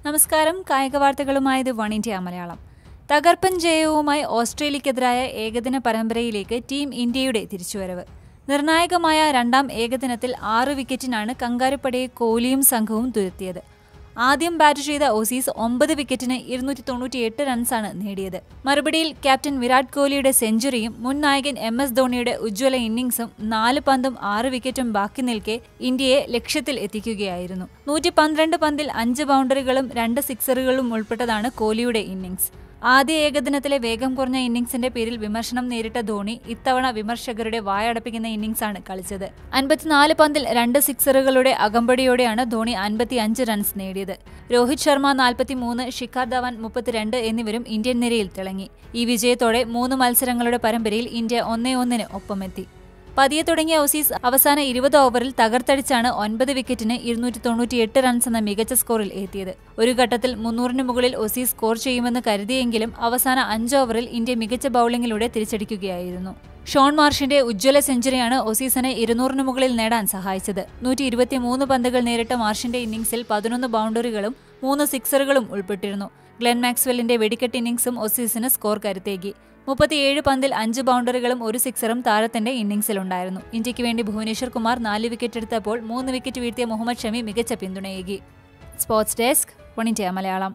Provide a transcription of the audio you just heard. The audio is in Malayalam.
നമസ്കാരം, കായിക വാർത്തകളുമായി ഇത് വൺ ഇന്ത്യ മലയാളം. തകർപ്പൻ ജയവുമായി ഓസ്ട്രേലിയക്കെതിരായ ഏകദിന പരമ്പരയിലേക്ക് ടീം ഇന്ത്യയുടെ തിരിച്ചുവരവ്. നിർണായകമായ രണ്ടാം ഏകദിനത്തിൽ 6 വിക്കറ്റിനാണ് കങ്കാരുപടയെ കോഹ്ലിയും സംഘവും തുരത്തിയത്. ആദ്യം ബാറ്റ് ചെയ്ത ഓസീസ് 9 വിക്കറ്റിന് 298 റൺസാണ് നേടിയത്. മറുപടിയിൽ ക്യാപ്റ്റൻ വിരാട് കോഹ്ലിയുടെ സെഞ്ചുറിയും മുൻ നായകൻ MS ധോണിയുടെ ഉജ്ജ്വല ഇന്നിംഗ്സും 4 പന്തും 6 വിക്കറ്റും ബാക്കി നിൽക്കെ ഇന്ത്യയെ ലക്ഷ്യത്തിൽ എത്തിക്കുകയായിരുന്നു. 112 പന്തിൽ 5 ബൗണ്ടറികളും 2 സിക്സറുകളും ഉൾപ്പെട്ടതാണ് കോഹ്ലിയുടെ ഇന്നിംഗ്സ്. ആദ്യ ഏകദിനത്തിലെ വേഗം കുറഞ്ഞ ഇന്നിംഗ്സിന്റെ പേരിൽ വിമർശനം നേരിട്ട ധോണി ഇത്തവണ വിമർശകരുടെ വായടപ്പിക്കുന്ന ഇന്നിംഗ്സാണ് കളിച്ചത്. 54 പന്തിൽ 2 സിക്സറുകളുടെ അകമ്പടിയോടെയാണ് ധോണി 55 റൺസ് നേടിയത്. രോഹിത് ശർമ്മ 43, ശിഖർ ധവാൻ 32 എന്നിവരും ഇന്ത്യൻ നിരയിൽ തിളങ്ങി. ഈ വിജയത്തോടെ 3 മത്സരങ്ങളുടെ പരമ്പരയിൽ ഇന്ത്യ 1-1 ഒപ്പമെത്തി. പതിയെ തുടങ്ങിയ ഓസീസ് അവസാന 20 ഓവറിൽ തകർത്തടിച്ചാണ് 9 വിക്കറ്റിന് 298 റൺസ് എന്ന മികച്ച സ്കോറിൽ എത്തിയത്. ഒരു ഘട്ടത്തിൽ 300-ന് മുകളിൽ ഓസീസ് സ്കോർ ചെയ്യുമെന്ന് കരുതിയെങ്കിലും അവസാന 5 ഓവറിൽ ഇന്ത്യ മികച്ച ബൌളിംഗിലൂടെ തിരിച്ചടിക്കുകയായിരുന്നു. ഷോൺ മാർഷിന്റെ ഉജ്ജ്വല സെഞ്ചുറിയാണ് ഓസീസിനെ 200-ന് മുകളിൽ നേടാൻ സഹായിച്ചത്. 123 പന്തുകൾ നേരിട്ട മാർഷിന്റെ ഇന്നിംഗ്സിൽ 11 ബൗണ്ടറികളും 3 സിക്സറുകളും ഉൾപ്പെട്ടിരുന്നു. ഗ്ലെൻ മാക്സ്വെല്ലിന്റെ വെടിക്കെട്ട് ഇന്നിംഗ്സും ഓസീസിന് സ്കോർ കരുത്തേകി. 37 പന്തിൽ 5 ബൗണ്ടറികളും 1 സിക്സറും താരത്തിന്റെ ഇന്നിംഗ്സിലുണ്ടായിരുന്നു. ഇന്ത്യയ്ക്ക് വേണ്ടി ഭുവനേശ്വർ കുമാർ 4 വിക്കറ്റ് എടുത്തപ്പോൾ 3 വിക്കറ്റ് വീഴ്ത്തിയ മുഹമ്മദ് ഷമി മികച്ച പിന്തുണയേകി. Sports desk, one India Malayalam.